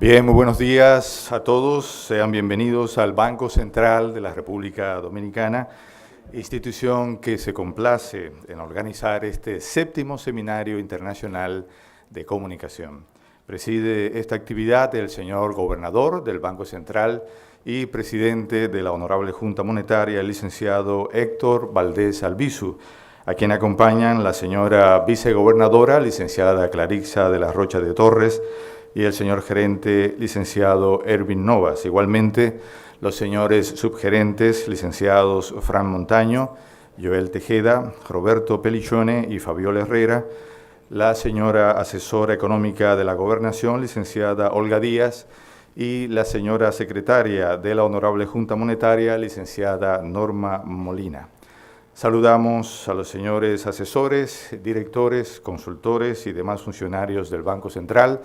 Bien, muy buenos días a todos. Sean bienvenidos al Banco Central de la República Dominicana, institución que se complace en organizar este 7º Seminario Internacional de Comunicación. Preside esta actividad el señor Gobernador del Banco Central y presidente de la Honorable Junta Monetaria, el licenciado Héctor Valdés Albizu, a quien acompañan la señora vicegobernadora, licenciada Claritza de la Rocha de Torres, y el señor gerente, licenciado Erwin Novas. Igualmente, los señores subgerentes, licenciados Fran Montaño, Joel Tejeda, Roberto Pelicione y Fabiola Herrera, la señora asesora económica de la Gobernación, licenciada Olga Díaz, y la señora secretaria de la Honorable Junta Monetaria, licenciada Norma Molina. Saludamos a los señores asesores, directores, consultores y demás funcionarios del Banco Central,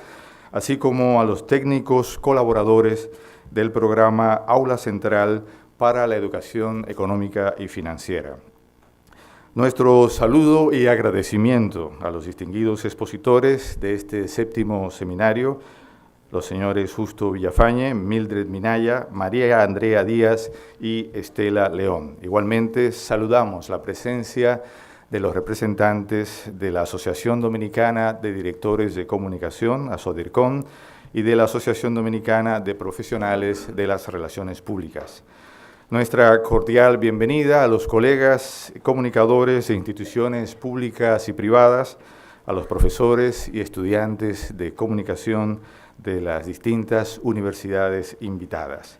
así como a los técnicos colaboradores del programa Aula Central para la Educación Económica y Financiera. Nuestro saludo y agradecimiento a los distinguidos expositores de este 7º seminario, los señores Justo Villafañe, Mildred Minaya, María Andrea Díaz y Estela León. Igualmente, saludamos la presencia de los representantes de la Asociación Dominicana de Directores de Comunicación, ASODIRCON, y de la Asociación Dominicana de Profesionales de las Relaciones Públicas. Nuestra cordial bienvenida a los colegas comunicadores de instituciones públicas y privadas, a los profesores y estudiantes de comunicación de las distintas universidades invitadas.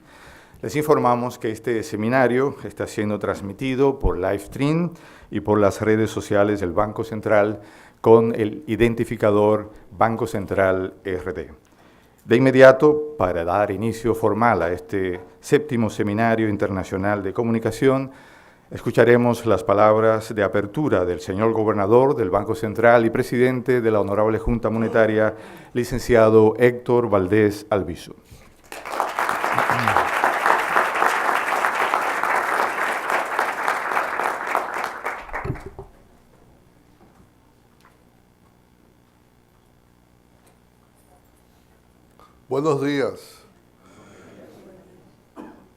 Les informamos que este seminario está siendo transmitido por live stream y por las redes sociales del Banco Central con el identificador Banco Central RD. De inmediato, para dar inicio formal a este 7º Seminario Internacional de Comunicación, escucharemos las palabras de apertura del señor Gobernador del Banco Central y presidente de la Honorable Junta Monetaria, licenciado Héctor Valdés Albizu. Buenos días,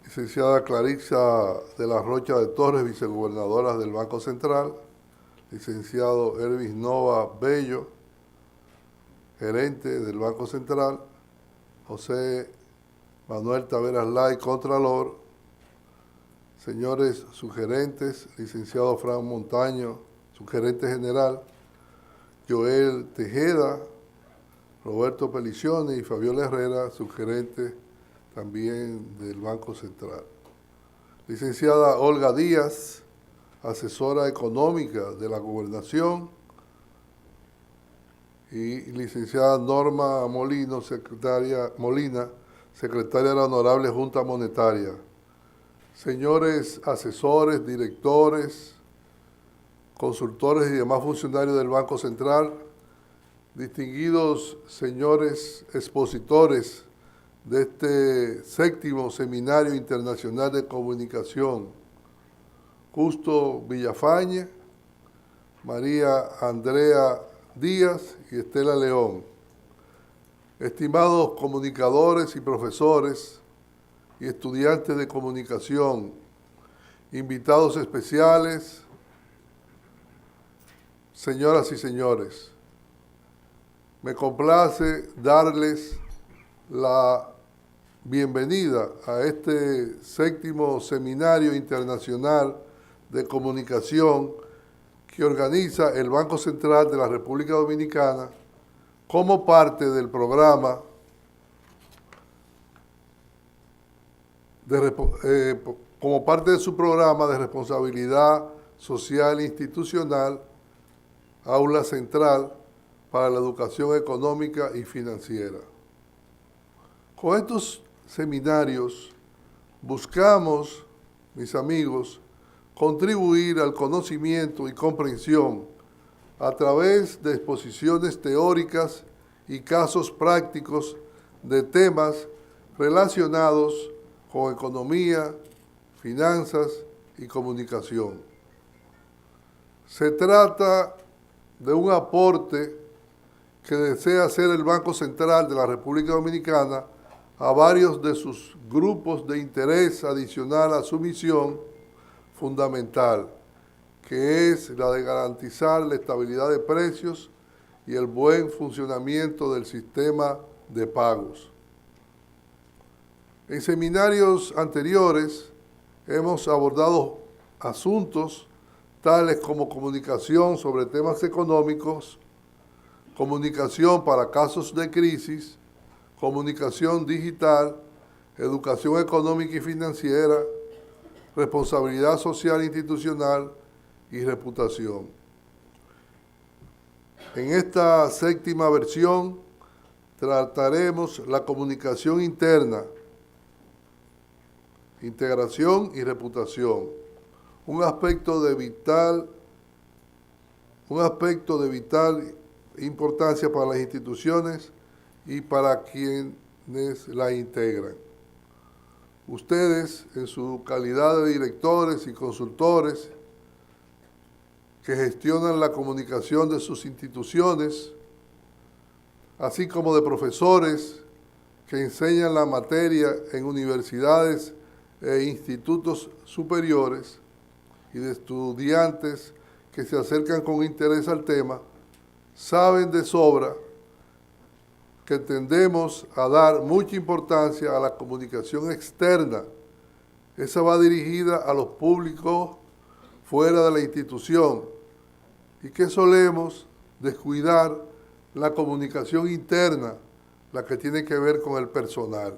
licenciada Claritza de la Rocha de Torres, vicegobernadora del Banco Central, licenciado Erwin Nova Bello, gerente del Banco Central, José Manuel Taveras Lai, contralor, señores subgerentes, licenciado Fran Montaño, subgerente general, Joel Tejeda, Roberto Pelicione y Fabiola Herrera, subgerente también del Banco Central. Licenciada Olga Díaz, asesora económica de la Gobernación, y licenciada Norma Molina, secretaria de la Honorable Junta Monetaria. Señores asesores, directores, consultores y demás funcionarios del Banco Central, distinguidos señores expositores de este 7º Seminario Internacional de Comunicación, Justo Villafañe, María Andrea Díaz y Estela León, estimados comunicadores y profesores y estudiantes de comunicación, invitados especiales, señoras y señores. Me complace darles la bienvenida a este 7º Seminario Internacional de Comunicación que organiza el Banco Central de la República Dominicana como parte del programa como parte de su programa de responsabilidad social e institucional, Aula Central para la Educación Económica y Financiera. Con estos seminarios buscamos, mis amigos, contribuir al conocimiento y comprensión a través de exposiciones teóricas y casos prácticos de temas relacionados con economía, finanzas y comunicación. Se trata de un aporte que desea ser el Banco Central de la República Dominicana a varios de sus grupos de interés adicional a su misión fundamental, que es la de garantizar la estabilidad de precios y el buen funcionamiento del sistema de pagos. En seminarios anteriores hemos abordado asuntos tales como comunicación sobre temas económicos, comunicación para casos de crisis, comunicación digital, educación económica y financiera, responsabilidad social institucional y reputación. En esta séptima versión trataremos la comunicación interna, integración y reputación, un aspecto de vital importancia para las instituciones y para quienes la integran. Ustedes, en su calidad de directores y consultores que gestionan la comunicación de sus instituciones, así como de profesores que enseñan la materia en universidades e institutos superiores, y de estudiantes que se acercan con interés al tema, saben de sobra que tendemos a dar mucha importancia a la comunicación externa. Esa va dirigida a los públicos fuera de la institución y que solemos descuidar la comunicación interna, la que tiene que ver con el personal.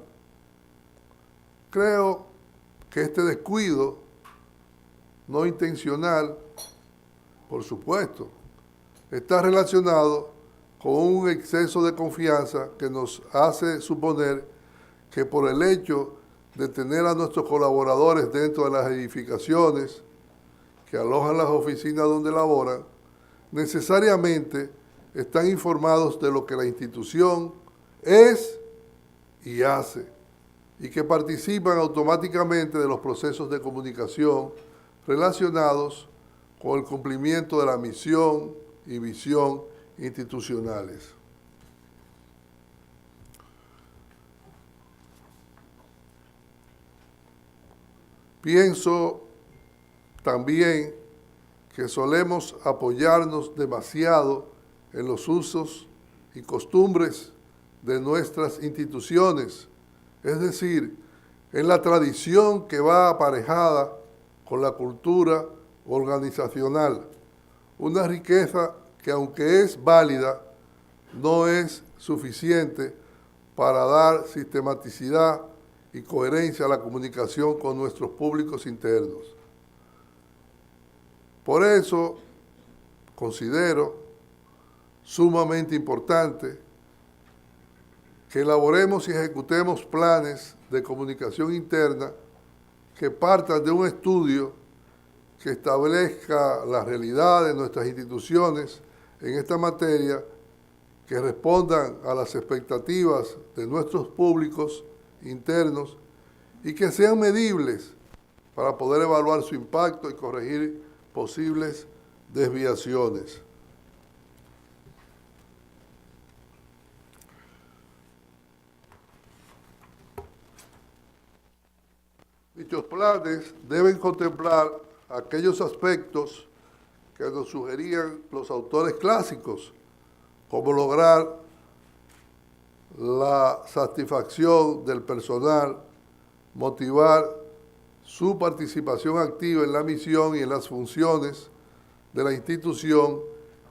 Creo que este descuido no intencional, por supuesto, está relacionado con un exceso de confianza que nos hace suponer que por el hecho de tener a nuestros colaboradores dentro de las edificaciones que alojan las oficinas donde laboran, necesariamente están informados de lo que la institución es y hace, y que participan automáticamente de los procesos de comunicación relacionados con el cumplimiento de la misión y visión institucionales. Pienso también que solemos apoyarnos demasiado en los usos y costumbres de nuestras instituciones, es decir, en la tradición que va aparejada con la cultura organizacional, una riqueza que aunque es válida, no es suficiente para dar sistematicidad y coherencia a la comunicación con nuestros públicos internos. Por eso considero sumamente importante que elaboremos y ejecutemos planes de comunicación interna que partan de un estudio que establezca la realidad de nuestras instituciones en esta materia, que respondan a las expectativas de nuestros públicos internos y que sean medibles para poder evaluar su impacto y corregir posibles desviaciones. Dichos planes deben contemplar aquellos aspectos que nos sugerían los autores clásicos, como lograr la satisfacción del personal, motivar su participación activa en la misión y en las funciones de la institución,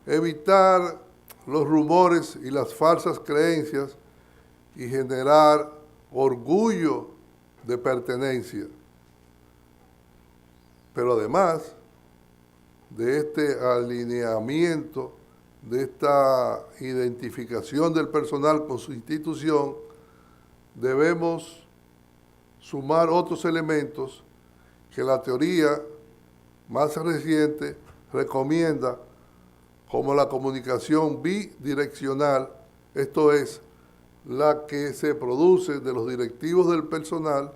evitar los rumores y las falsas creencias y generar orgullo de pertenencia. Pero además de este alineamiento, de esta identificación del personal con su institución, debemos sumar otros elementos que la teoría más reciente recomienda, como la comunicación bidireccional, esto es, la que se produce de los directivos del personal,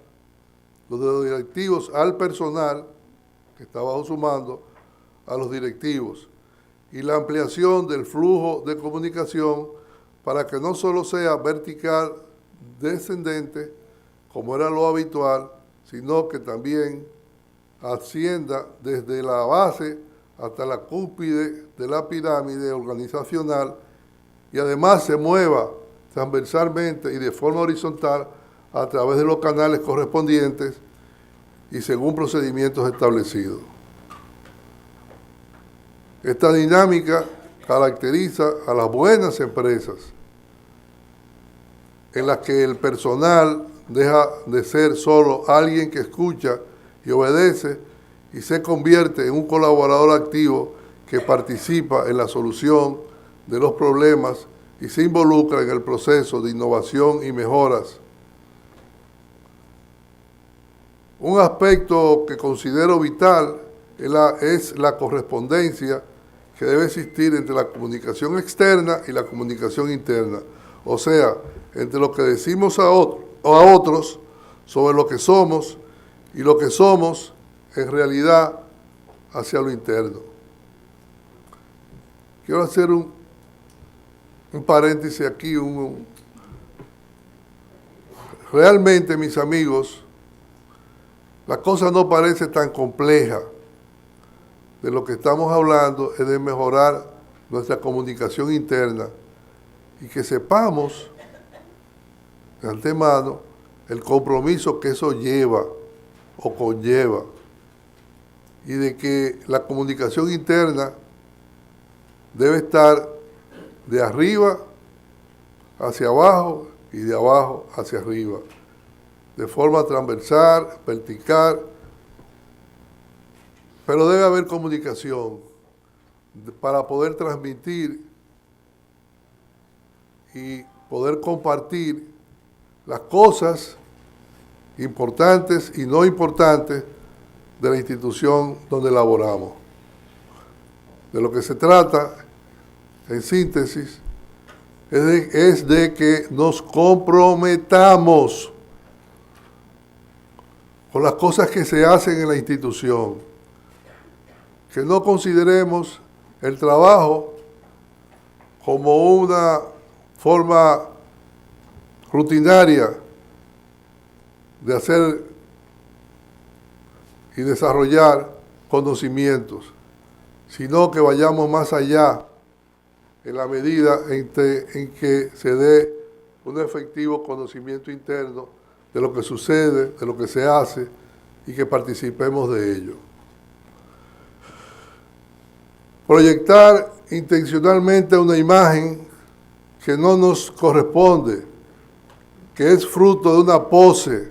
de los directivos al personal, que está bajo su mando, a los directivos, y la ampliación del flujo de comunicación para que no solo sea vertical, descendente, como era lo habitual, sino que también ascienda desde la base hasta la cúspide de la pirámide organizacional y además se mueva transversalmente y de forma horizontal a través de los canales correspondientes y según procedimientos establecidos. Esta dinámica caracteriza a las buenas empresas, en las que el personal deja de ser solo alguien que escucha y obedece y se convierte en un colaborador activo que participa en la solución de los problemas y se involucra en el proceso de innovación y mejoras. Un aspecto que considero vital es la correspondencia que debe existir entre la comunicación externa y la comunicación interna, o sea, entre lo que decimos a otros sobre lo que somos y lo que somos en realidad hacia lo interno. Quiero hacer un paréntesis aquí. Realmente, mis amigos, la cosa no parece tan compleja. De lo que estamos hablando es de mejorar nuestra comunicación interna y que sepamos de antemano el compromiso que eso lleva o conlleva y de que la comunicación interna debe estar de arriba hacia abajo y de abajo hacia arriba, de forma transversal, vertical, pero debe haber comunicación para poder transmitir y poder compartir las cosas importantes y no importantes de la institución donde laboramos. De lo que se trata, en síntesis, es de que nos comprometamos con las cosas que se hacen en la institución, que no consideremos el trabajo como una forma rutinaria de hacer y desarrollar conocimientos, sino que vayamos más allá en la medida en que se dé un efectivo conocimiento interno de lo que sucede, de lo que se hace y que participemos de ello. Proyectar intencionalmente una imagen que no nos corresponde, que es fruto de una pose,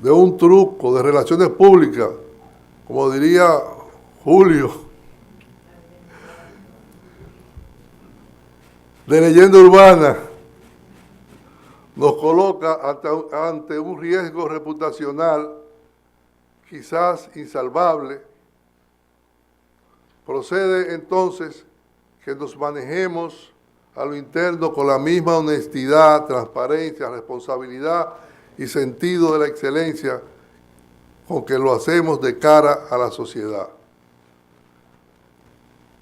de un truco de relaciones públicas, como diría Julio, de leyenda urbana, nos coloca ante un riesgo reputacional quizás insalvable. Procede entonces que nos manejemos a lo interno con la misma honestidad, transparencia, responsabilidad y sentido de la excelencia con que lo hacemos de cara a la sociedad.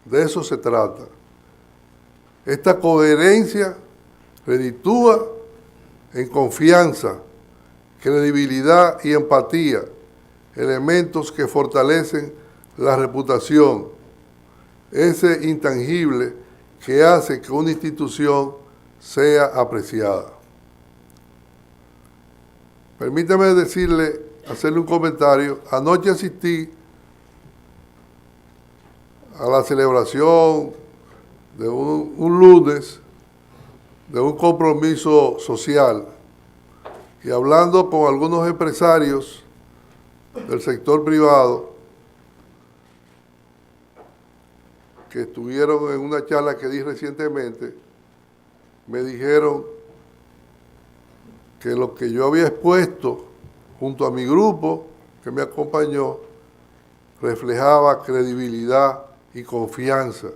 De eso se trata. Esta coherencia reditúa en confianza, credibilidad y empatía, elementos que fortalecen la reputación, ese intangible que hace que una institución sea apreciada. Permítame hacerle un comentario. Anoche asistí a la celebración de un lunes de un compromiso social y hablando con algunos empresarios del sector privado que estuvieron en una charla que di recientemente, me dijeron que lo que yo había expuesto junto a mi grupo que me acompañó reflejaba credibilidad y confianza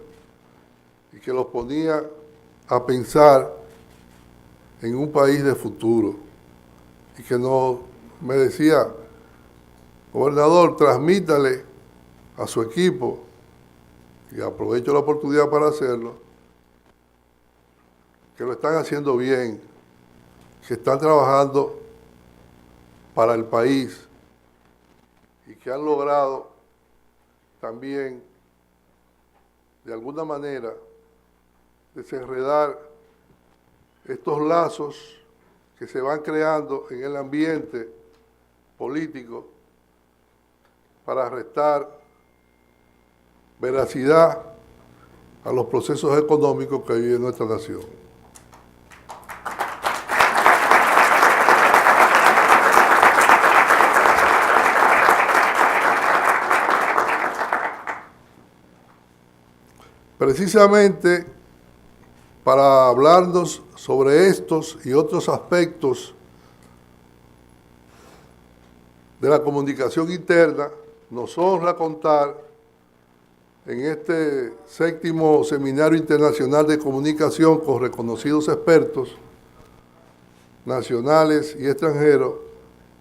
y que los ponía a pensar en un país de futuro y que no me decía, gobernador, transmítale a su equipo, y aprovecho la oportunidad para hacerlo, que lo están haciendo bien, que están trabajando para el país y que han logrado también, de alguna manera, desenredar estos lazos que se van creando en el ambiente político para restar veracidad a los procesos económicos que vive nuestra nación. Precisamente para hablarnos sobre estos y otros aspectos de la comunicación interna, nos honra contar en este 7º Seminario Internacional de Comunicación con reconocidos expertos nacionales y extranjeros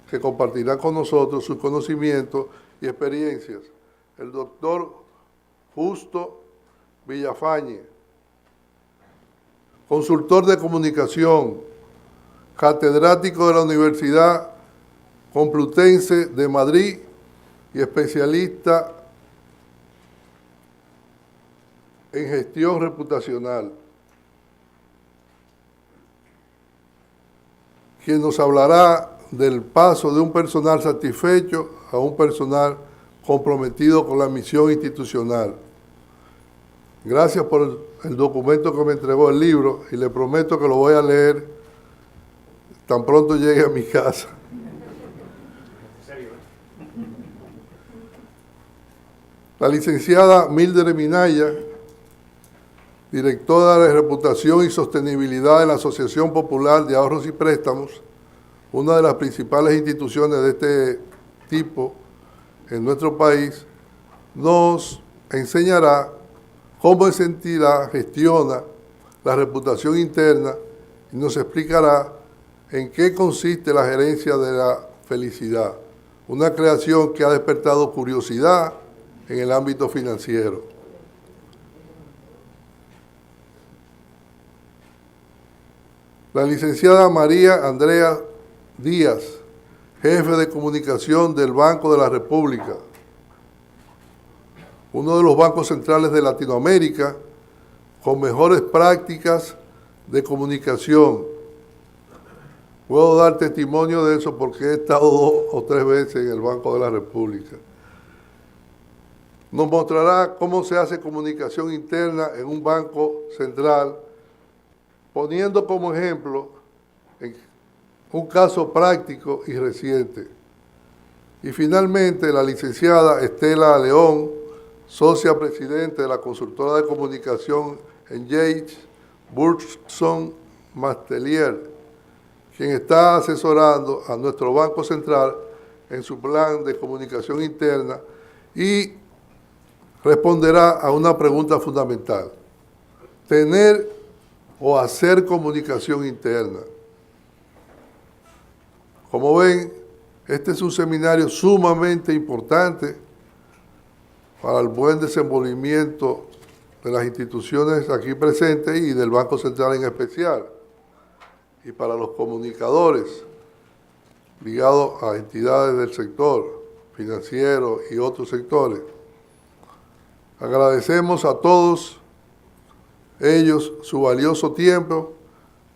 que compartirán con nosotros sus conocimientos y experiencias. El doctor Justo Villafañe, consultor de comunicación, catedrático de la Universidad Complutense de Madrid y especialista en gestión reputacional, quien nos hablará del paso de un personal satisfecho a un personal comprometido con la misión institucional. Gracias por el documento que me entregó el libro y le prometo que lo voy a leer tan pronto llegue a mi casa. La licenciada Mildred Minaya, directora de Reputación y Sostenibilidad de la Asociación Popular de Ahorros y Préstamos, una de las principales instituciones de este tipo en nuestro país, nos enseñará cómo esa entidad gestiona la reputación interna y nos explicará en qué consiste la gerencia de la felicidad, una creación que ha despertado curiosidad en el ámbito financiero. La licenciada María Andrea Díaz, jefe de comunicación del Banco de la República, uno de los bancos centrales de Latinoamérica, con mejores prácticas de comunicación. Puedo dar testimonio de eso porque he estado 2 o 3 veces en el Banco de la República. Nos mostrará cómo se hace comunicación interna en un banco central, poniendo como ejemplo un caso práctico y reciente. Y finalmente, la licenciada Estela León, socia presidente de la consultora de comunicación Engage Burson Mastelier, quien está asesorando a nuestro Banco Central en su plan de comunicación interna y responderá a una pregunta fundamental: ¿tener o hacer comunicación interna? Como ven, este es un seminario sumamente importante para el buen desenvolvimiento de las instituciones aquí presentes y del Banco Central en especial, y para los comunicadores ligados a entidades del sector financiero y otros sectores. Agradecemos a todos ellos su valioso tiempo.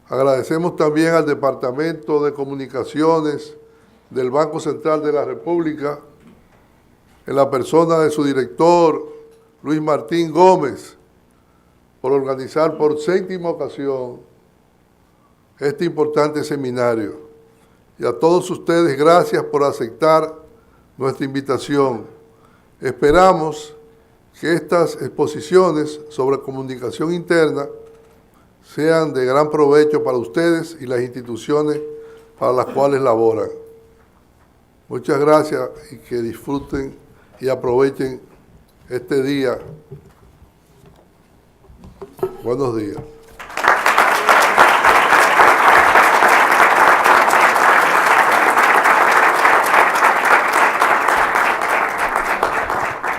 Agradecemos también al Departamento de Comunicaciones del Banco Central de la República, en la persona de su director, Luis Martín Gómez, por organizar por 7ª ocasión este importante seminario. Y a todos ustedes, gracias por aceptar nuestra invitación. Esperamos que estas exposiciones sobre comunicación interna sean de gran provecho para ustedes y las instituciones para las cuales laboran. Muchas gracias y que disfruten y aprovechen este día. Buenos días.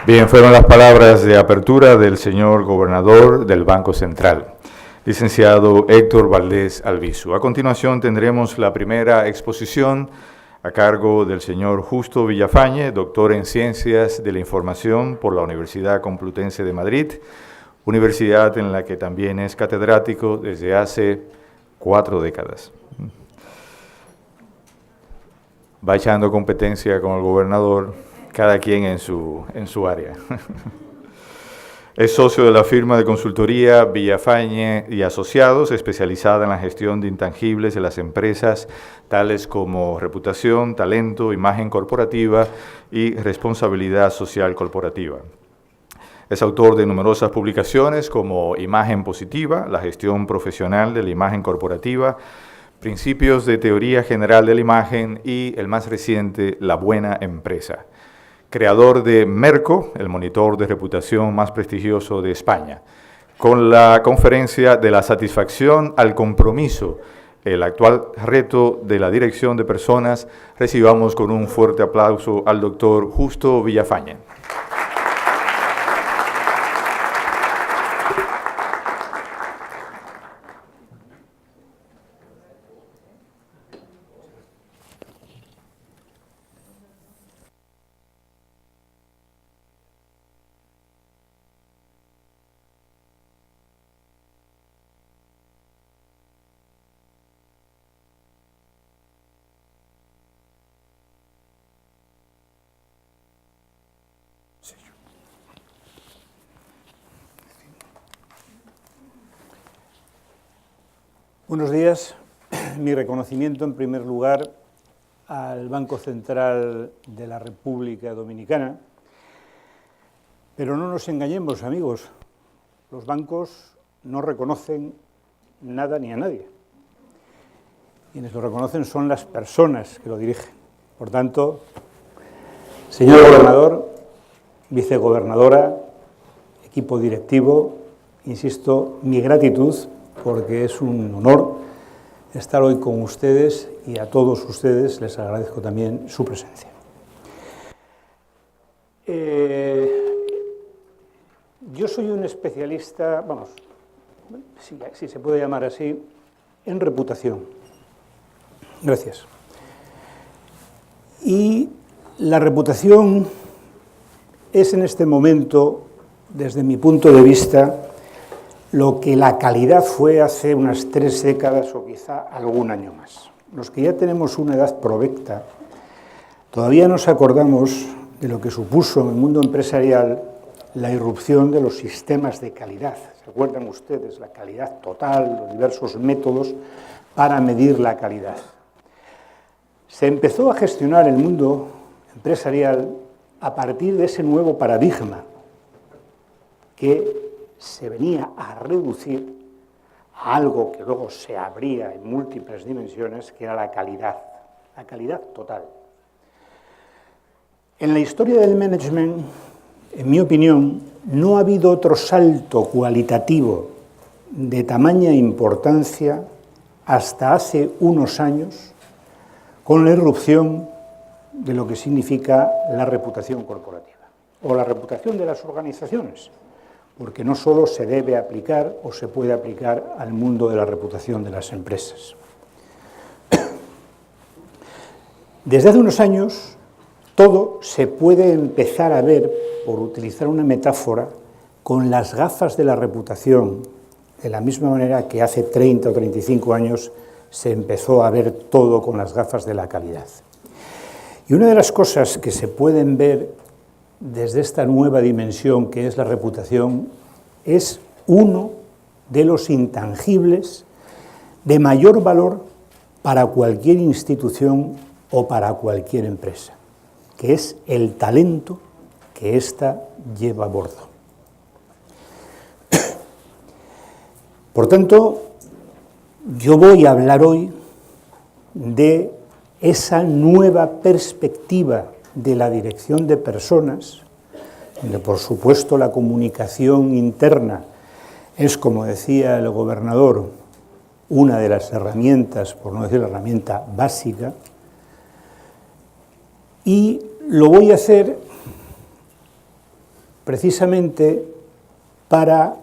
Bien, fueron las palabras de apertura del señor gobernador del Banco Central. licenciado Héctor Valdés Albizu. A continuación tendremos la primera exposición a cargo del señor Justo Villafañe, doctor en Ciencias de la Información por la Universidad Complutense de Madrid, universidad en la que también es catedrático desde hace 4 décadas. Va echando competencia con el gobernador, cada quien en su área. Es socio de la firma de consultoría Villafañe y Asociados, especializada en la gestión de intangibles de las empresas, tales como reputación, talento, imagen corporativa y responsabilidad social corporativa. Es autor de numerosas publicaciones como Imagen Positiva, la gestión profesional de la imagen corporativa, Principios de Teoría General de la Imagen y el más reciente, La Buena Empresa. Creador de Merco, el monitor de reputación más prestigioso de España, con la conferencia de la satisfacción al compromiso, el actual reto de la dirección de personas. Recibamos con un fuerte aplauso al doctor Justo Villafañe. Buenos días. Mi reconocimiento, en primer lugar, al Banco Central de la República Dominicana. Pero no nos engañemos, amigos, los bancos no reconocen nada ni a nadie. Quienes lo reconocen son las personas que lo dirigen. Por tanto, señor gobernador, vicegobernadora, equipo directivo, insisto, mi gratitud, porque es un honor estar hoy con ustedes y a todos ustedes les agradezco también su presencia. Yo soy un especialista, si se puede llamar así, en reputación. Gracias. Y la reputación es en este momento, desde mi punto de vista, lo que la calidad fue hace unas 3 décadas o quizá algún año más. Los que ya tenemos una edad provecta, todavía nos acordamos de lo que supuso en el mundo empresarial la irrupción de los sistemas de calidad. ¿Se acuerdan ustedes? La calidad total, los diversos métodos para medir la calidad. Se empezó a gestionar el mundo empresarial a partir de ese nuevo paradigma que se venía a reducir a algo que luego se abría en múltiples dimensiones, que era la calidad total. En la historia del management, en mi opinión, no ha habido otro salto cualitativo de tamaña importancia hasta hace unos años con la irrupción de lo que significa la reputación corporativa o la reputación de las organizaciones, porque no solo se debe aplicar o se puede aplicar al mundo de la reputación de las empresas. Desde hace unos años, todo se puede empezar a ver, por utilizar una metáfora, con las gafas de la reputación, de la misma manera que hace 30 o 35 años se empezó a ver todo con las gafas de la calidad. Y una de las cosas que se pueden ver desde esta nueva dimensión que es la reputación, es uno de los intangibles de mayor valor para cualquier institución o para cualquier empresa, que es el talento que ésta lleva a bordo. Por tanto, yo voy a hablar hoy de esa nueva perspectiva de la dirección de personas, donde por supuesto la comunicación interna es, como decía el gobernador, una de las herramientas, por no decir la herramienta básica, y lo voy a hacer precisamente para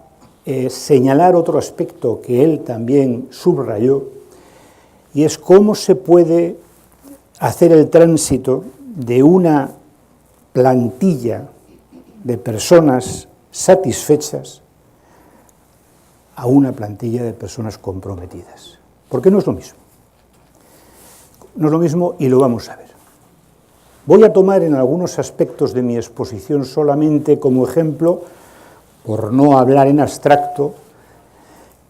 señalar otro aspecto que él también subrayó, y es cómo se puede hacer el tránsito de una plantilla de personas satisfechas a una plantilla de personas comprometidas. Porque no es lo mismo. No es lo mismo y lo vamos a ver. Voy a tomar en algunos aspectos de mi exposición solamente como ejemplo, por no hablar en abstracto,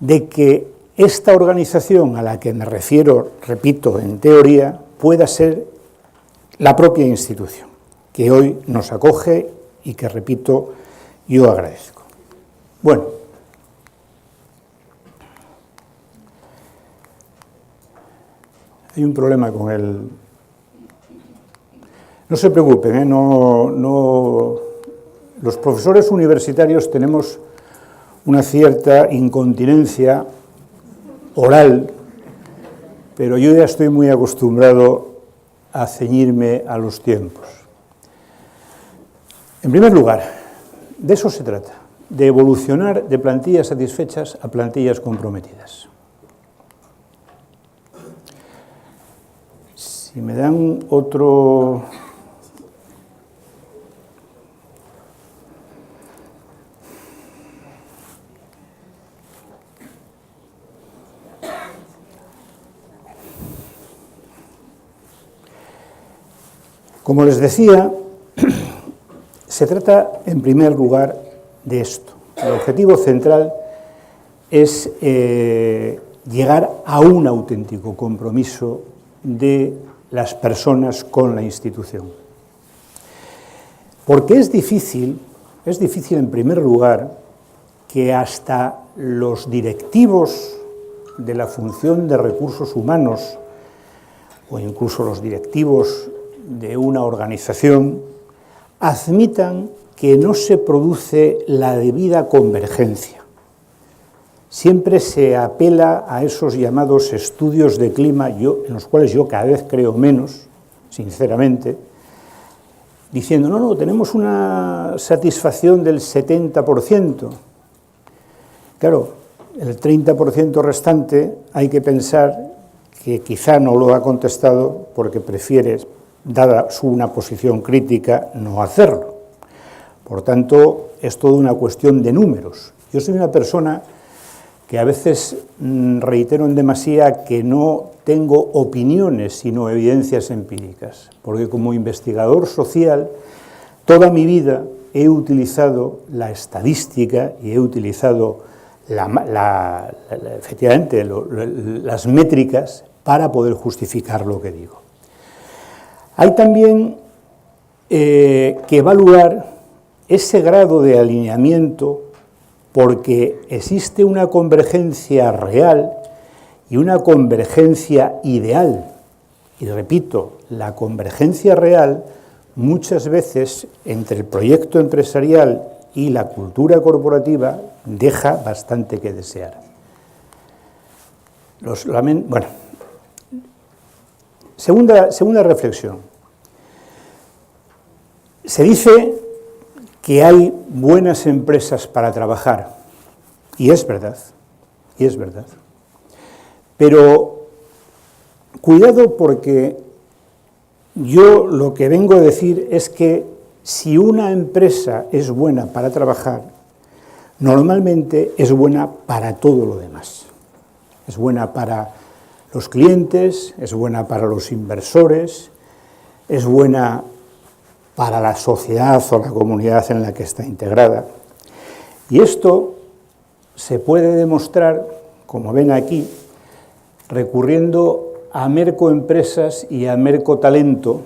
de que esta organización a la que me refiero, repito, en teoría, pueda ser la propia institución, que hoy nos acoge y que, repito, yo agradezco. Bueno, hay un problema con el... No se preocupen, los profesores universitarios tenemos una cierta incontinencia oral, pero yo ya estoy muy acostumbrado a ceñirme a los tiempos. En primer lugar, de eso se trata, de evolucionar de plantillas satisfechas a plantillas comprometidas. Si me dan otro... Como les decía, se trata en primer lugar de esto. El objetivo central es llegar a un auténtico compromiso de las personas con la institución. Porque es difícil en primer lugar que hasta los directivos de la función de recursos humanos o incluso los directivos de una organización admitan que no se produce la debida convergencia. Siempre se apela a esos llamados estudios de clima, en los cuales yo cada vez creo menos, sinceramente, diciendo, no, tenemos una satisfacción del 70%. Claro, el 30% restante hay que pensar que quizá no lo ha contestado porque prefiere, dada una posición crítica, no hacerlo. Por tanto, es toda una cuestión de números. Yo soy una persona que a veces reitero en demasía que no tengo opiniones, sino evidencias empíricas, porque como investigador social, toda mi vida he utilizado la estadística y he utilizado efectivamente las métricas para poder justificar lo que digo. Hay también que evaluar ese grado de alineamiento porque existe una convergencia real y una convergencia ideal. Y repito, la convergencia real muchas veces entre el proyecto empresarial y la cultura corporativa deja bastante que desear. Bueno, segunda reflexión. Se dice que hay buenas empresas para trabajar, y es verdad, pero cuidado porque yo lo que vengo a decir es que si una empresa es buena para trabajar, normalmente es buena para todo lo demás. Es buena para los clientes, es buena para los inversores, es buena para la sociedad o la comunidad en la que está integrada. Y esto se puede demostrar, como ven aquí, recurriendo a Mercoempresas y a Mercotalento.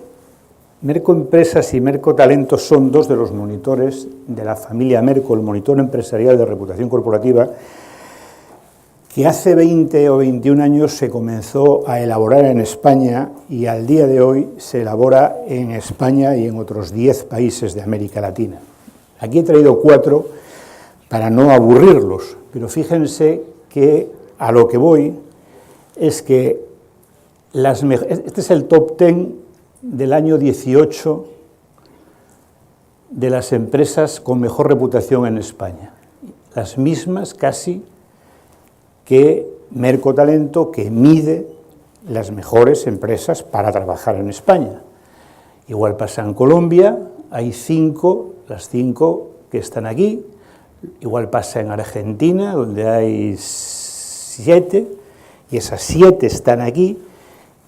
Mercoempresas y Mercotalento son dos de los monitores de la familia Merco, el monitor empresarial de reputación corporativa, que hace 20 o 21 años se comenzó a elaborar en España y al día de hoy se elabora en España y en otros 10 países de América Latina. Aquí he traído 4 para no aburrirlos, pero fíjense que a lo que voy es que este es el top 10 del año 18 de las empresas con mejor reputación en España. las mismas casi que Mercotalento, que mide las mejores empresas para trabajar en España. Igual pasa en Colombia, hay 5, las 5 que están aquí. Igual pasa en Argentina, donde hay 7, y esas 7 están aquí.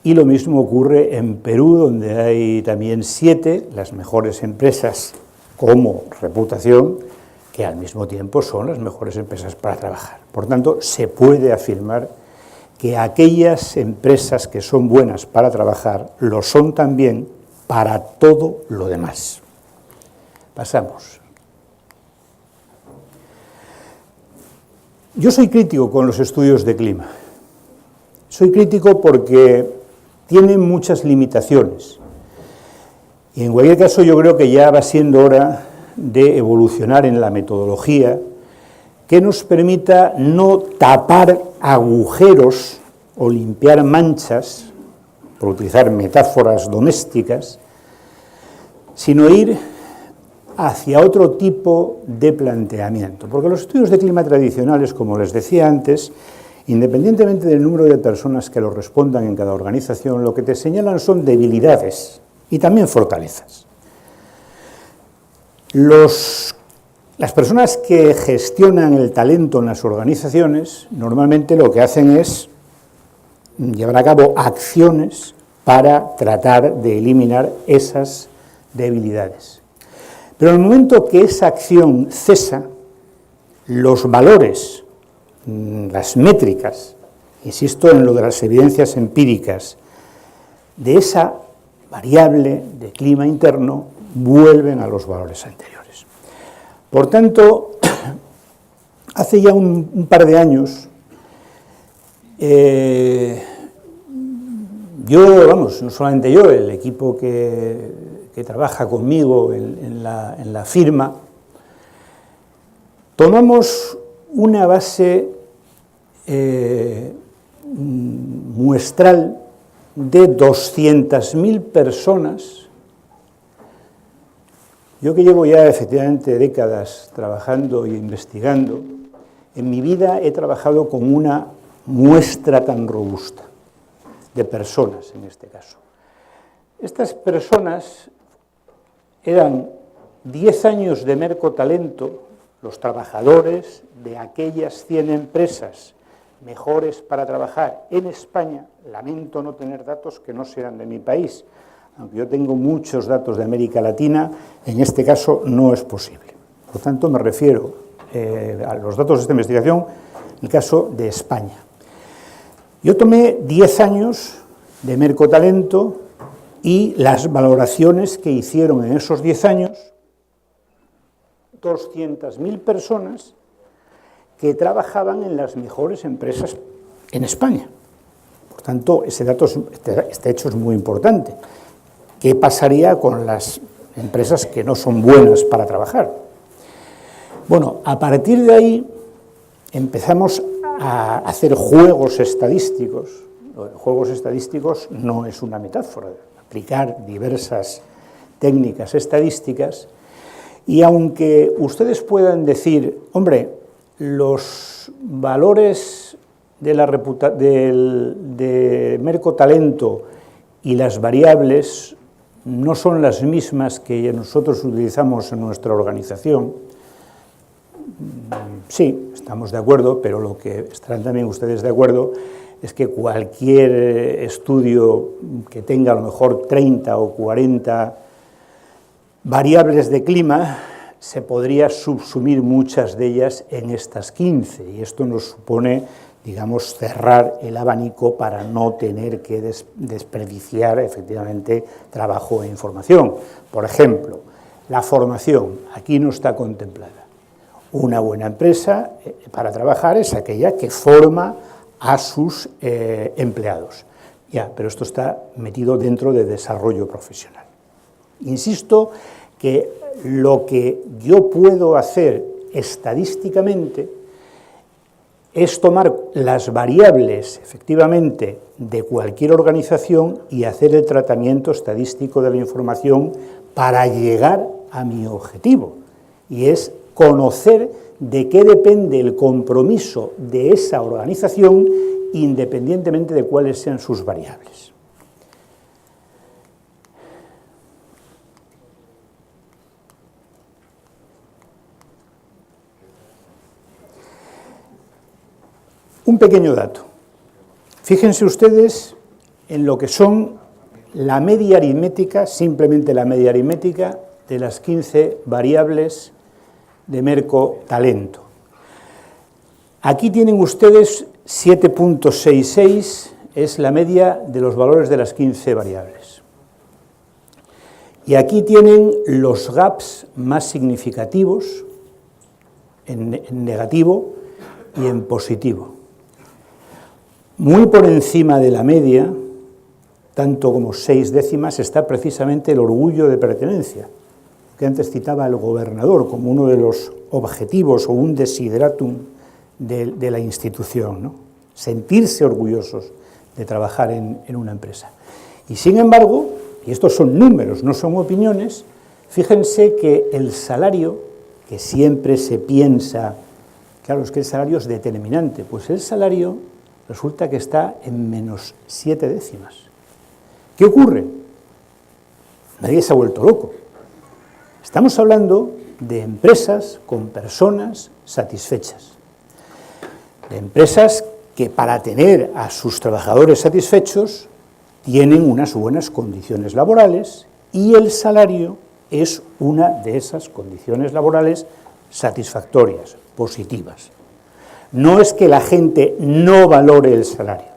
Y lo mismo ocurre en Perú, donde hay también 7, las mejores empresas como reputación, que al mismo tiempo son las mejores empresas para trabajar. Por tanto, se puede afirmar que aquellas empresas que son buenas para trabajar lo son también para todo lo demás. Pasamos. Yo soy crítico con los estudios de clima. Soy crítico porque tienen muchas limitaciones. Y en cualquier caso yo creo que ya va siendo hora de evolucionar en la metodología que nos permita no tapar agujeros o limpiar manchas, por utilizar metáforas domésticas, sino ir hacia otro tipo de planteamiento. Porque los estudios de clima tradicionales, como les decía antes, independientemente del número de personas que los respondan en cada organización, lo que te señalan son debilidades y también fortalezas. Las personas que gestionan el talento en las organizaciones normalmente lo que hacen es llevar a cabo acciones para tratar de eliminar esas debilidades. Pero en el momento que esa acción cesa, los valores, las métricas, insisto en lo de las evidencias empíricas, de esa variable de clima interno vuelven a los valores anteriores. Por tanto, hace ya un par de años, no solamente yo, el equipo que trabaja conmigo en la firma, tomamos una base muestral de 200.000 personas. Yo que llevo ya efectivamente décadas trabajando e investigando, en mi vida he trabajado con una muestra tan robusta de personas en este caso. Estas personas eran 10 años de Mercotalento, los trabajadores de aquellas 100 empresas mejores para trabajar en España. Lamento no tener datos que no sean de mi país, aunque yo tengo muchos datos de América Latina, en este caso no es posible. Por tanto, me refiero a los datos de esta investigación en el caso de España. Yo tomé 10 años de Mercotalento y las valoraciones que hicieron en esos 10 años, 200.000 personas que trabajaban en las mejores empresas en España. Por tanto, este hecho es muy importante. ¿Qué pasaría con las empresas que no son buenas para trabajar? Bueno, a partir de ahí empezamos a hacer juegos estadísticos. Juegos estadísticos no es una metáfora, aplicar diversas técnicas estadísticas, y aunque ustedes puedan decir, hombre, los valores de Mercotalento y las variables no son las mismas que nosotros utilizamos en nuestra organización. Sí, estamos de acuerdo, pero lo que estarán también ustedes de acuerdo es que cualquier estudio que tenga a lo mejor 30 o 40 variables de clima, se podría subsumir muchas de ellas en estas 15, y esto nos supone, digamos, cerrar el abanico para no tener que desperdiciar efectivamente trabajo e información. Por ejemplo, la formación, aquí no está contemplada. Una buena empresa para trabajar es aquella que forma a sus empleados. Ya, pero esto está metido dentro de desarrollo profesional. Insisto que lo que yo puedo hacer estadísticamente es tomar las variables, efectivamente, de cualquier organización y hacer el tratamiento estadístico de la información para llegar a mi objetivo, y es conocer de qué depende el compromiso de esa organización independientemente de cuáles sean sus variables. Un pequeño dato. Fíjense ustedes en lo que son la media aritmética, simplemente la media aritmética, de las 15 variables de Merco Talento. Aquí tienen ustedes 7.66, es la media de los valores de las 15 variables. Y aquí tienen los gaps más significativos en negativo y en positivo. Muy por encima de la media, tanto como 6 décimas, está precisamente el orgullo de pertenencia, que antes citaba el gobernador como uno de los objetivos o un desideratum de la institución, ¿no? Sentirse orgullosos de trabajar en una empresa. Y sin embargo, y estos son números, no son opiniones, fíjense que el salario, que siempre se piensa, claro, es que el salario es determinante, pues el salario resulta que está en menos 7 décimas. ¿Qué ocurre? Nadie se ha vuelto loco. Estamos hablando de empresas con personas satisfechas, de empresas que para tener a sus trabajadores satisfechos tienen unas buenas condiciones laborales y el salario es una de esas condiciones laborales satisfactorias, positivas. No es que la gente no valore el salario,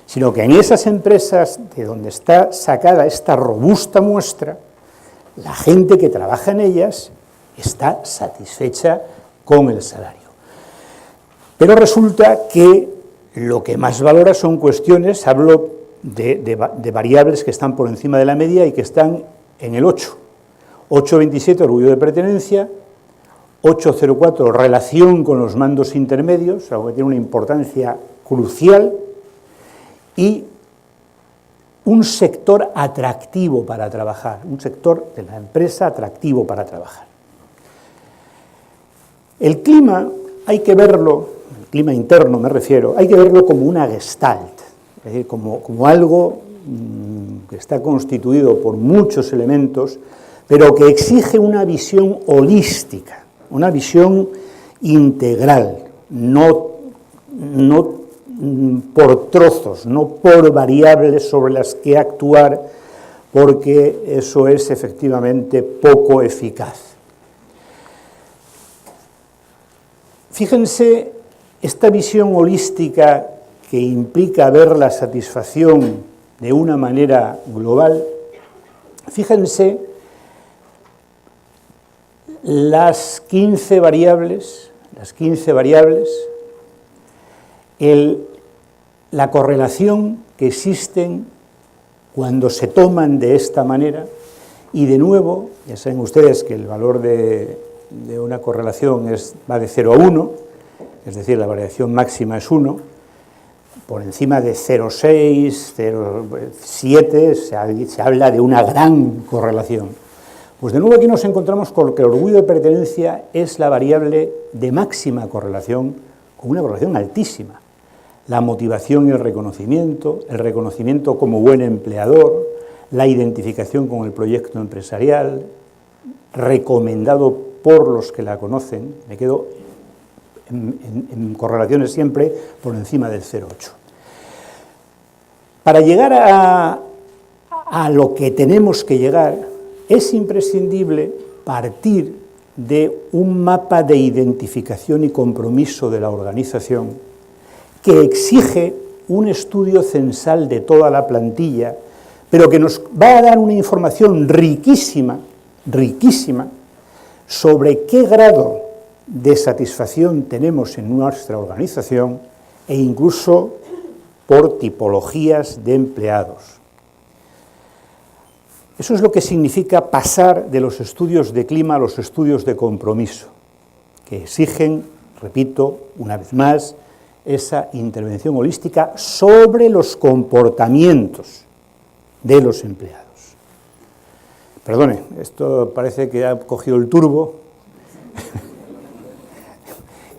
sino que en esas empresas de donde está sacada esta robusta muestra, la gente que trabaja en ellas está satisfecha con el salario. Pero resulta que lo que más valora son cuestiones, hablo de variables que están por encima de la media y que están en el 8. 8.27, orgullo de pertenencia. 8.04, relación con los mandos intermedios, algo que tiene una importancia crucial, y un sector atractivo para trabajar, un sector de la empresa atractivo para trabajar. El clima hay que verlo, el clima interno me refiero, hay que verlo como una gestalt, es decir, como algo que está constituido por muchos elementos, pero que exige una visión holística, una visión integral, no por trozos, no por variables sobre las que actuar, porque eso es efectivamente poco eficaz. Fíjense, esta visión holística que implica ver la satisfacción de una manera global, fíjense las 15 variables, la correlación que existen cuando se toman de esta manera, y de nuevo, ya saben ustedes que el valor de una correlación va de 0 a 1, es decir, la variación máxima es 1, por encima de 0,6, 0,7 se habla de una gran correlación. Pues de nuevo aquí nos encontramos con que el orgullo de pertenencia es la variable de máxima correlación, con una correlación altísima. La motivación y el reconocimiento como buen empleador, la identificación con el proyecto empresarial, recomendado por los que la conocen, me quedo en correlaciones siempre por encima del 0,8. Para llegar a lo que tenemos que llegar, es imprescindible partir de un mapa de identificación y compromiso de la organización que exige un estudio censal de toda la plantilla, pero que nos va a dar una información riquísima sobre qué grado de satisfacción tenemos en nuestra organización e incluso por tipologías de empleados. Eso es lo que significa pasar de los estudios de clima a los estudios de compromiso, que exigen, repito, una vez más, esa intervención holística sobre los comportamientos de los empleados. Perdone, esto parece que ha cogido el turbo.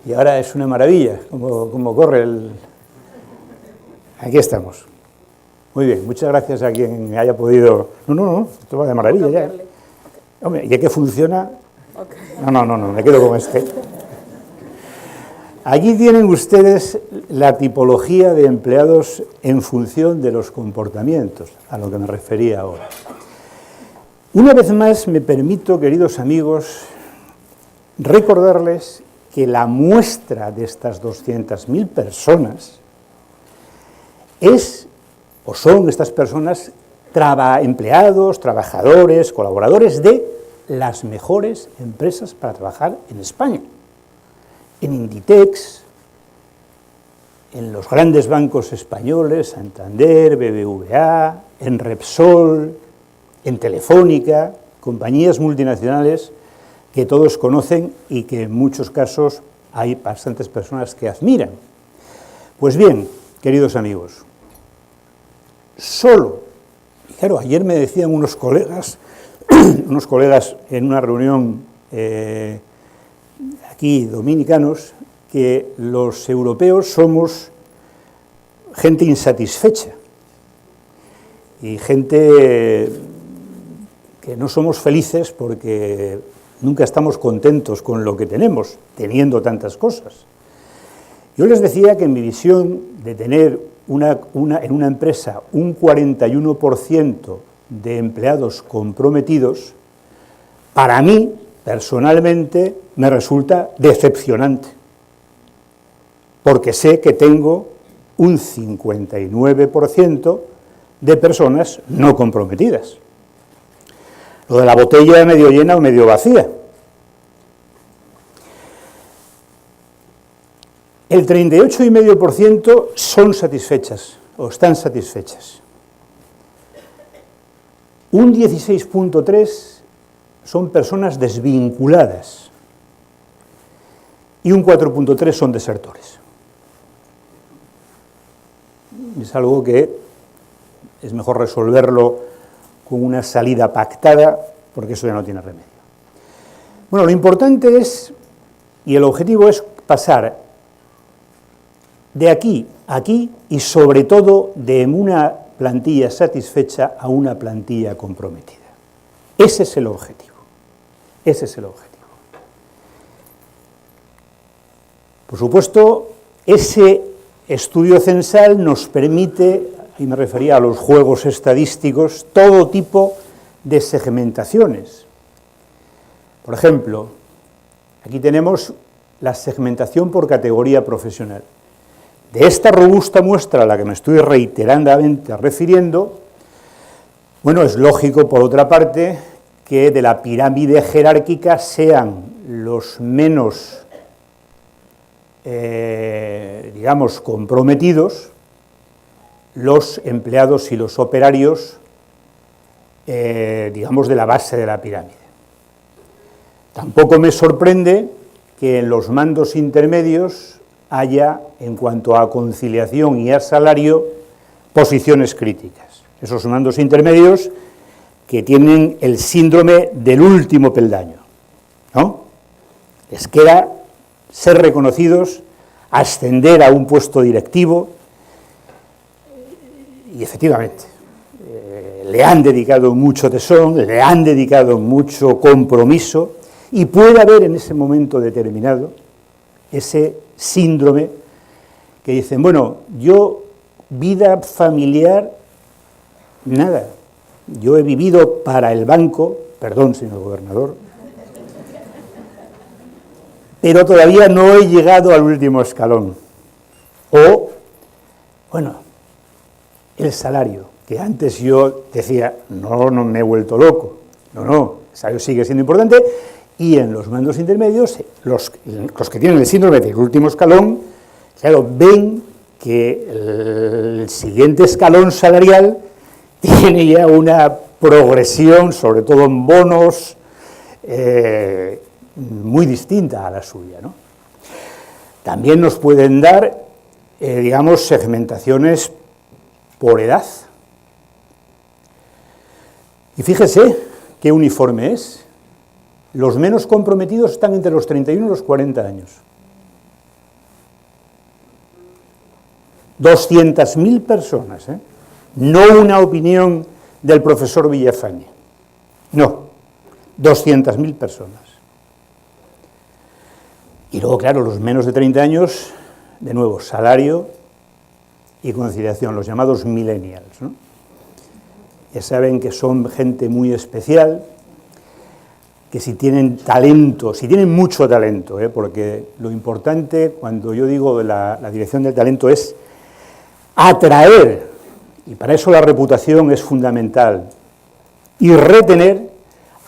Y ahora es una maravilla, como corre el... Aquí estamos. Muy bien, muchas gracias a quien haya podido... No, esto va de maravilla ya. Hombre, ya que funciona... Okay. No, me quedo con este. Aquí tienen ustedes la tipología de empleados en función de los comportamientos, a lo que me refería ahora. Una vez más me permito, queridos amigos, recordarles que la muestra de estas 200.000 personas son estas personas empleados, trabajadores, colaboradores de las mejores empresas para trabajar en España. En Inditex, en los grandes bancos españoles, Santander, BBVA, en Repsol, en Telefónica, compañías multinacionales que todos conocen y que en muchos casos hay bastantes personas que admiran. Pues bien, queridos amigos, y claro, ayer me decían unos colegas en una reunión aquí dominicanos, que los europeos somos gente insatisfecha y gente que no somos felices porque nunca estamos contentos con lo que tenemos, teniendo tantas cosas. Yo les decía que en mi visión de tener en una empresa un 41% de empleados comprometidos, para mí, personalmente, me resulta decepcionante, porque sé que tengo un 59% de personas no comprometidas. Lo de la botella medio llena o medio vacía. El 38,5% son satisfechas o están satisfechas. Un 16,3% son personas desvinculadas y un 4,3% son desertores. Es algo que es mejor resolverlo con una salida pactada, porque eso ya no tiene remedio. Bueno, lo importante es, y el objetivo es pasar de aquí a aquí y sobre todo de una plantilla satisfecha a una plantilla comprometida. Ese es el objetivo. Ese es el objetivo. Por supuesto, ese estudio censal nos permite, y me refería a los juegos estadísticos, todo tipo de segmentaciones. Por ejemplo, aquí tenemos la segmentación por categoría profesional. De esta robusta muestra a la que me estoy reiteradamente refiriendo, bueno, es lógico, por otra parte, que de la pirámide jerárquica sean los menos, digamos, comprometidos los empleados y los operarios, digamos, de la base de la pirámide. Tampoco me sorprende que en los mandos intermedios haya, en cuanto a conciliación y a salario, posiciones críticas. Esos mandos intermedios que tienen el síndrome del último peldaño, ¿no? Les queda ser reconocidos, ascender a un puesto directivo, y efectivamente, le han dedicado mucho tesón, le han dedicado mucho compromiso, y puede haber en ese momento determinado ese síndrome que dicen, bueno, yo, vida familiar, nada. Yo he vivido para el banco, perdón, señor gobernador, pero todavía no he llegado al último escalón. O, bueno, el salario, que antes yo decía, no me he vuelto loco, no, el salario sigue siendo importante, y en los mandos intermedios, los que tienen el síndrome del último escalón, claro, ven que el siguiente escalón salarial tiene ya una progresión, sobre todo en bonos, muy distinta a la suya, ¿no? También nos pueden dar, digamos, segmentaciones por edad. Y fíjese qué uniforme es. Los menos comprometidos están entre los 31 y los 40 años. 200.000 personas, ¿eh? No una opinión del profesor Villafañe, no, 200.000 personas. Y luego, claro, los menos de 30 años, de nuevo, salario y conciliación, los llamados millennials, ¿no? Ya saben que son gente muy especial, que si tienen talento, si tienen mucho talento, porque lo importante, cuando yo digo de la dirección del talento, es atraer, y para eso la reputación es fundamental, y retener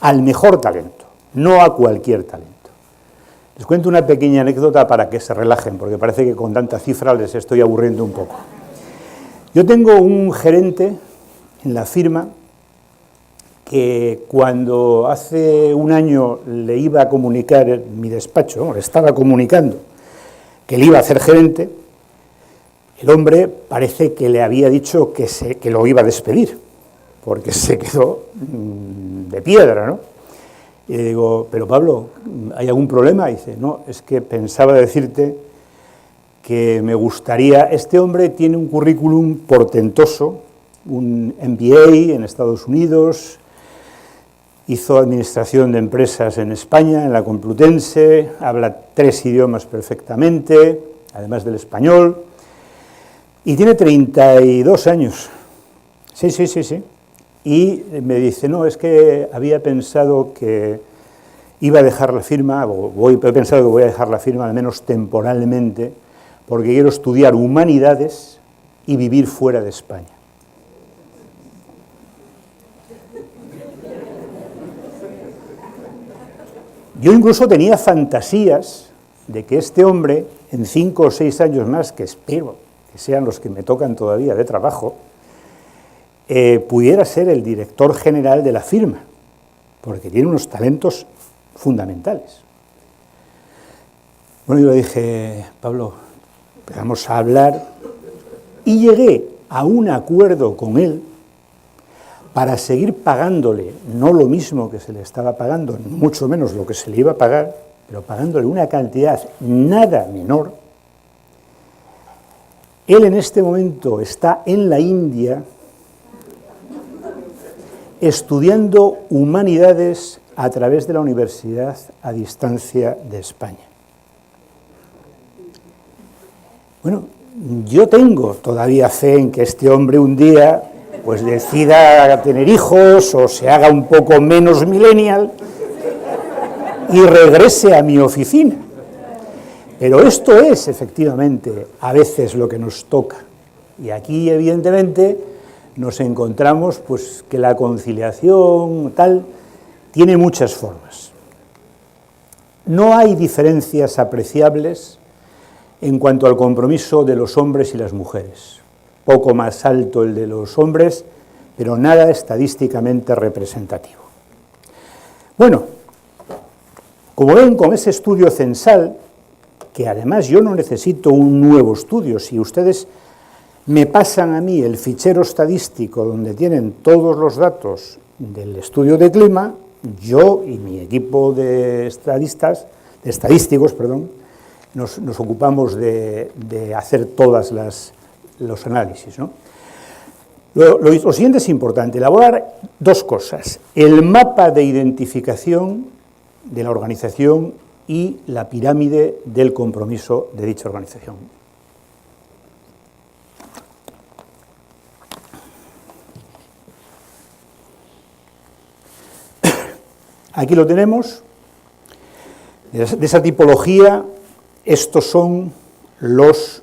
al mejor talento, no a cualquier talento. Les cuento una pequeña anécdota para que se relajen, porque parece que con tanta cifra les estoy aburriendo un poco. Yo tengo un gerente en la firma que cuando hace un año le iba a comunicar en mi despacho, le estaba comunicando que le iba a hacer gerente, el hombre parece que le había dicho que lo iba a despedir, porque se quedó de piedra, ¿no? Y le digo, pero Pablo, ¿hay algún problema? Y dice, no, es que pensaba decirte que me gustaría... Este hombre tiene un currículum portentoso, un MBA en Estados Unidos, hizo administración de empresas en España, en la Complutense, habla 3 idiomas perfectamente, además del español, y tiene 32 años. Sí. Y me dice, no, es que había pensado que iba a dejar la firma, he pensado que voy a dejar la firma al menos temporalmente, porque quiero estudiar humanidades y vivir fuera de España. Yo incluso tenía fantasías de que este hombre, en 5 o 6 años más, que espero que sean los que me tocan todavía de trabajo, pudiera ser el director general de la firma, porque tiene unos talentos fundamentales. Bueno, yo le dije, Pablo, empezamos a hablar y llegué a un acuerdo con él para seguir pagándole, no lo mismo que se le estaba pagando, mucho menos lo que se le iba a pagar, pero pagándole una cantidad nada menor. Él en este momento está en la India estudiando humanidades a través de la Universidad a Distancia de España. Bueno, yo tengo todavía fe en que este hombre un día pues decida tener hijos o se haga un poco menos millennial y regrese a mi oficina. Pero esto es efectivamente a veces lo que nos toca. Y aquí evidentemente nos encontramos pues que la conciliación tal tiene muchas formas. No hay diferencias apreciables en cuanto al compromiso de los hombres y las mujeres. Poco más alto el de los hombres, pero nada estadísticamente representativo. Bueno, como ven, con ese estudio censal, que además yo no necesito un nuevo estudio, si ustedes me pasan a mí el fichero estadístico donde tienen todos los datos del estudio de clima, yo y mi equipo de estadísticos, nos ocupamos de hacer todas los análisis, ¿no? Lo siguiente es importante, elaborar 2 cosas, el mapa de identificación de la organización y la pirámide del compromiso de dicha organización. Aquí lo tenemos, de esa tipología, estos son las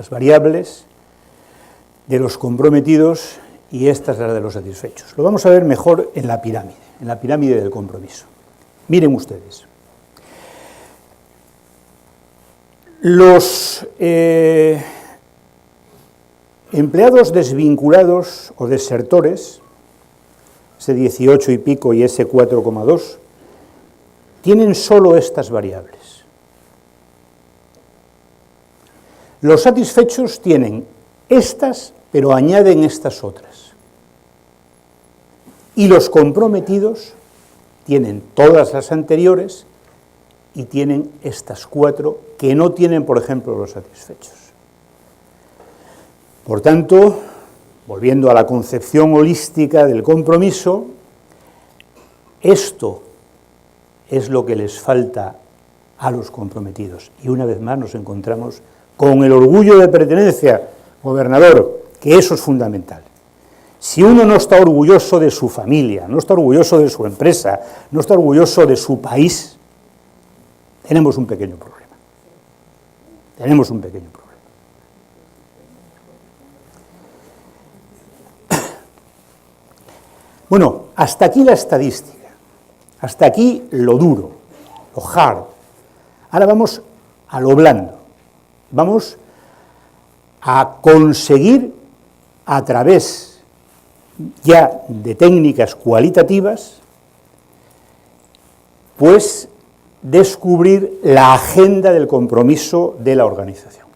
variables de los comprometidos y estas las de los satisfechos. Lo vamos a ver mejor en la pirámide del compromiso. Miren ustedes. Los empleados desvinculados o desertores, ese 18 y pico y ese 4,2, tienen solo estas variables. Los satisfechos tienen estas, pero añaden estas otras. Y los comprometidos tienen todas las anteriores y tienen estas 4 que no tienen, por ejemplo, los satisfechos. Por tanto, volviendo a la concepción holística del compromiso, esto es lo que les falta a los comprometidos. Y una vez más nos encontramos con el orgullo de pertenencia, gobernador, que eso es fundamental. Si uno no está orgulloso de su familia, no está orgulloso de su empresa, no está orgulloso de su país, tenemos un pequeño problema. Tenemos un pequeño problema. Bueno, hasta aquí la estadística, hasta aquí lo duro, lo hard. Ahora vamos a lo blando, vamos a conseguir a través ya de técnicas cualitativas, pues descubrir la agenda del compromiso de la organización.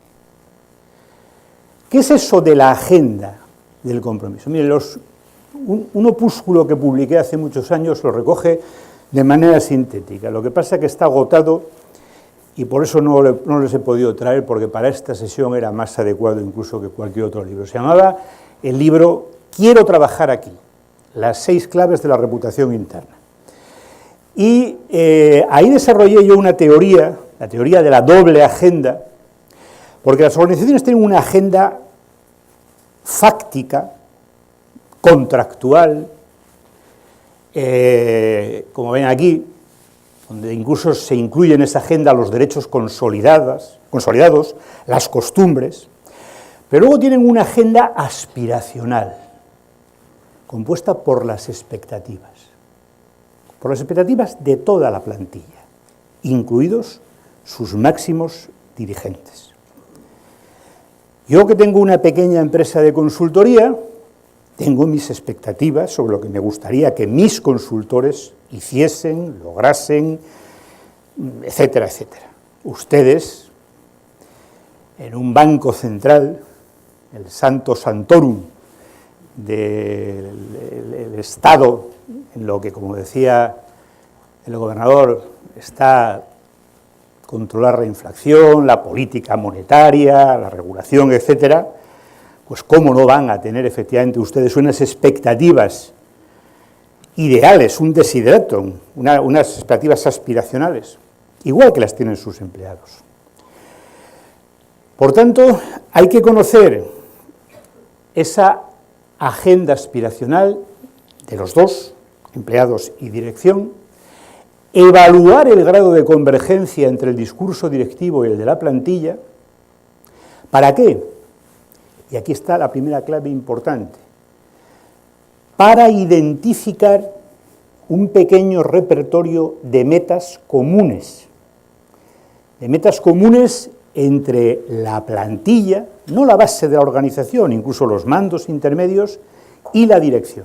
¿Qué es eso de la agenda del compromiso? Miren, un opúsculo que publiqué hace muchos años lo recoge de manera sintética. Lo que pasa es que está agotado y por eso no les he podido traer, porque para esta sesión era más adecuado incluso que cualquier otro libro. Se llamaba el libro Quiero trabajar aquí, las 6 claves de la reputación interna. Y ahí desarrollé yo una teoría, la teoría de la doble agenda, porque las organizaciones tienen una agenda fáctica, contractual, como ven aquí, donde incluso se incluyen en esa agenda los derechos consolidados, las costumbres, pero luego tienen una agenda aspiracional, compuesta por las expectativas de toda la plantilla, incluidos sus máximos dirigentes. Yo, que tengo una pequeña empresa de consultoría, tengo mis expectativas sobre lo que me gustaría que mis consultores hiciesen, lograsen, etcétera, etcétera. Ustedes, en un banco central, el Santo Santorum del Estado, en lo que, como decía el gobernador, está controlar la inflación, la política monetaria, la regulación, etcétera, pues cómo no van a tener efectivamente ustedes unas expectativas ideales, un desideratum, unas expectativas aspiracionales, igual que las tienen sus empleados. Por tanto, hay que conocer esa agenda aspiracional de los dos, empleados y dirección, evaluar el grado de convergencia entre el discurso directivo y el de la plantilla. ¿Para qué? Y aquí está la primera clave importante. Para identificar un pequeño repertorio de metas comunes entre la plantilla, no la base de la organización, incluso los mandos intermedios, y la dirección.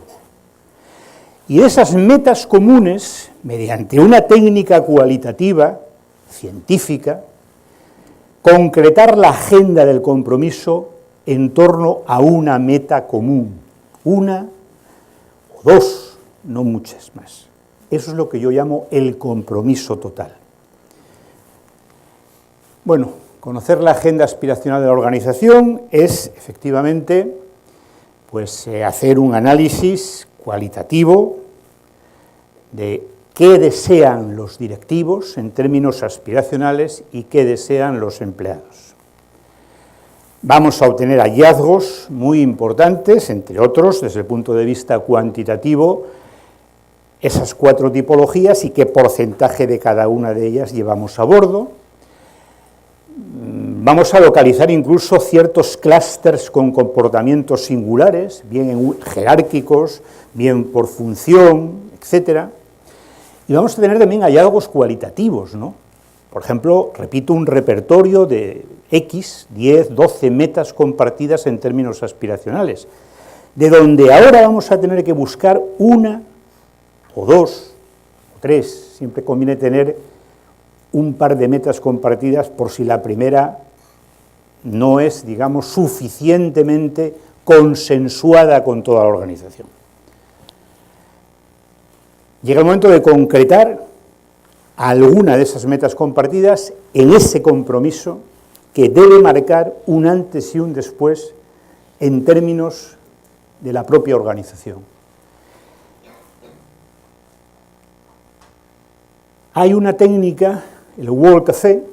Y esas metas comunes, mediante una técnica cualitativa, científica, concretar la agenda del compromiso en torno a una meta común, una o dos, no muchas más. Eso es lo que yo llamo el compromiso total. Bueno, conocer la agenda aspiracional de la organización es, efectivamente, pues hacer un análisis cualitativo de qué desean los directivos en términos aspiracionales y qué desean los empleados. Vamos a obtener hallazgos muy importantes, entre otros, desde el punto de vista cuantitativo, esas 4 tipologías y qué porcentaje de cada una de ellas llevamos a bordo. Vamos a localizar incluso ciertos clústeres con comportamientos singulares, bien jerárquicos, bien por función, etcétera. Y vamos a tener también hallazgos cualitativos, ¿no? Por ejemplo, repito, un repertorio de X, 10, 12 metas compartidas en términos aspiracionales, de donde ahora vamos a tener que buscar una o 2 o 3, siempre conviene tener un par de metas compartidas por si la primera no es, digamos, suficientemente consensuada con toda la organización. Llega el momento de concretar alguna de esas metas compartidas en ese compromiso que debe marcar un antes y un después en términos de la propia organización. Hay una técnica, el World Café,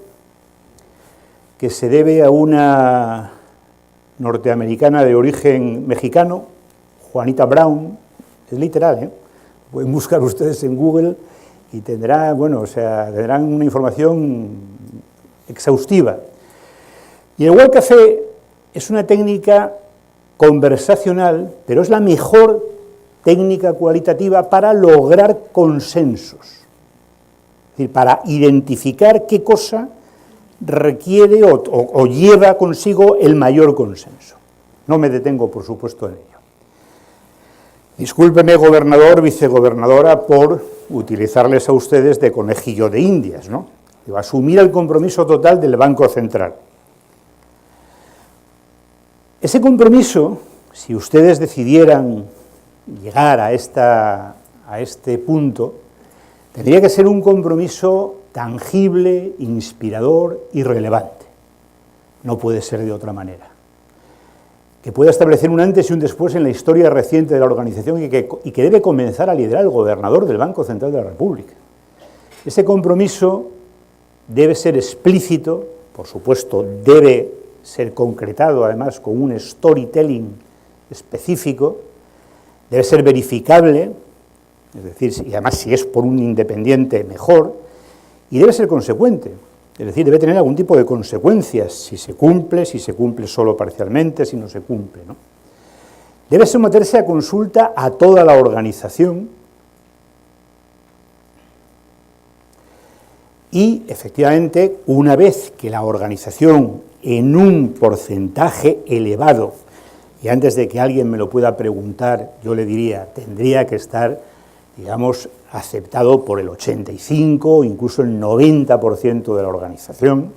que se debe a una norteamericana de origen mexicano, Juanita Brown, es literal, pueden buscar ustedes en Google y tendrán una información exhaustiva. Y el World Café es una técnica conversacional, pero es la mejor técnica cualitativa para lograr consensos. Es decir, para identificar qué cosa requiere o lleva consigo el mayor consenso. No me detengo, por supuesto, en ello. Discúlpeme, gobernador, vicegobernadora, por utilizarles a ustedes de conejillo de indias, ¿no? Asumir el compromiso total del Banco Central. Ese compromiso, si ustedes decidieran llegar a este punto, tendría que ser un compromiso tangible, inspirador y relevante. No puede ser de otra manera. Que pueda establecer un antes y un después en la historia reciente de la organización y que debe comenzar a liderar el gobernador del Banco Central de la República. Ese compromiso debe ser explícito, por supuesto, debe ser concretado además con un storytelling específico, debe ser verificable, es decir, y además si es por un independiente mejor, y debe ser consecuente. Es decir, debe tener algún tipo de consecuencias, si se cumple solo parcialmente, si no se cumple, ¿no? Debe someterse a consulta a toda la organización y, efectivamente, una vez que la organización, en un porcentaje elevado, y antes de que alguien me lo pueda preguntar, yo le diría, tendría que estar, digamos, aceptado por el 85 o incluso el 90% de la organización,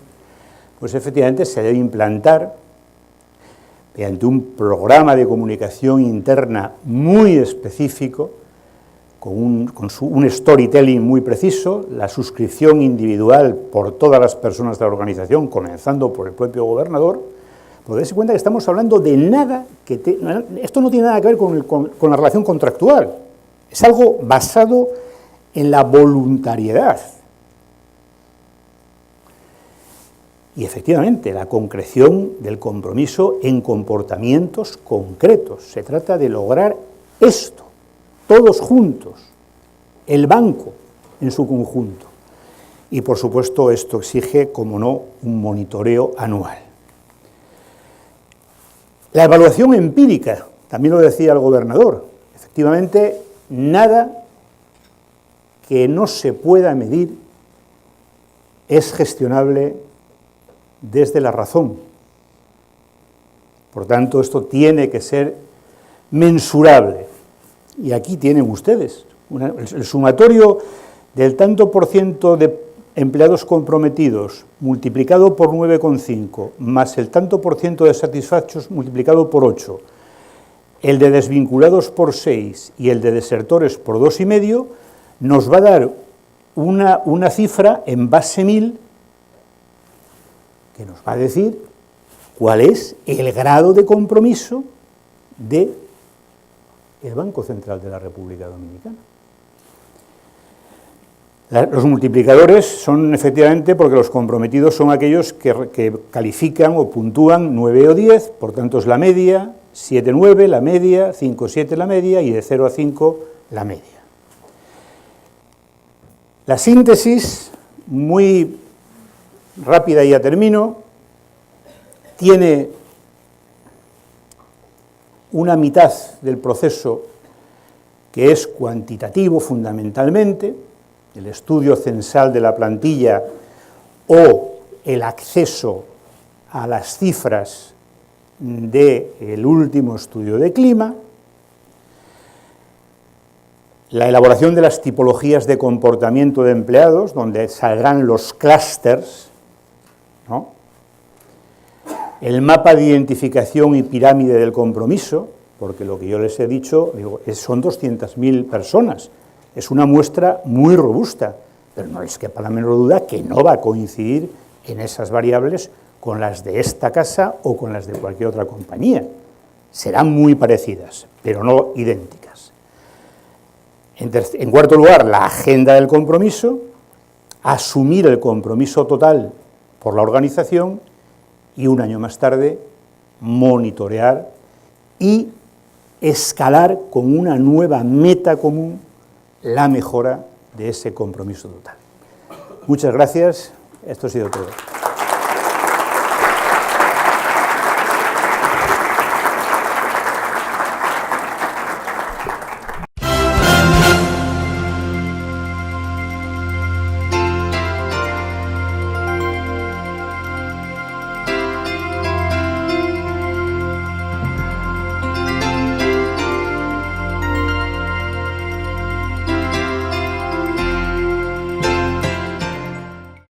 pues efectivamente se debe implantar mediante un programa de comunicación interna muy específico, con un storytelling muy preciso, la suscripción individual por todas las personas de la organización, comenzando por el propio gobernador. Pero dése cuenta que estamos hablando de nada esto no tiene nada que ver con la relación contractual, es algo basado en la voluntariedad. Y efectivamente, la concreción del compromiso en comportamientos concretos. Se trata de lograr esto, todos juntos, el banco en su conjunto. Y por supuesto esto exige, como no, un monitoreo anual. La evaluación empírica, también lo decía el gobernador, efectivamente nada que no se pueda medir es gestionable desde la razón. Por tanto, esto tiene que ser mensurable. Y aquí tienen ustedes el sumatorio del tanto por ciento de empleados comprometidos multiplicado por 9,5 más el tanto por ciento de satisfechos multiplicado por 8, el de desvinculados por 6 y el de desertores por 2,5, nos va a dar una cifra en base 1000 que nos va a decir cuál es el grado de compromiso del Banco Central de la República Dominicana. Los multiplicadores son efectivamente porque los comprometidos son aquellos que califican o puntúan 9 o 10, por tanto es la media, 7-9 la media, 5-7 la media y de 0 a 5 la media. La síntesis, muy rápida y ya termino, tiene una mitad del proceso que es cuantitativo fundamentalmente, el estudio censal de la plantilla o el acceso a las cifras del último estudio de clima, la elaboración de las tipologías de comportamiento de empleados, donde saldrán los clústeres, ¿no? El mapa de identificación y pirámide del compromiso, porque lo que yo les he dicho son 200.000 personas, es una muestra muy robusta, pero no les quepa la menor duda que no va a coincidir en esas variables con las de esta casa o con las de cualquier otra compañía. serán muy parecidas, pero no idénticas. En cuarto lugar, la agenda del compromiso, asumir el compromiso total por la organización y un año más tarde monitorear y escalar con una nueva meta común la mejora de ese compromiso total. Muchas gracias, esto ha sido todo.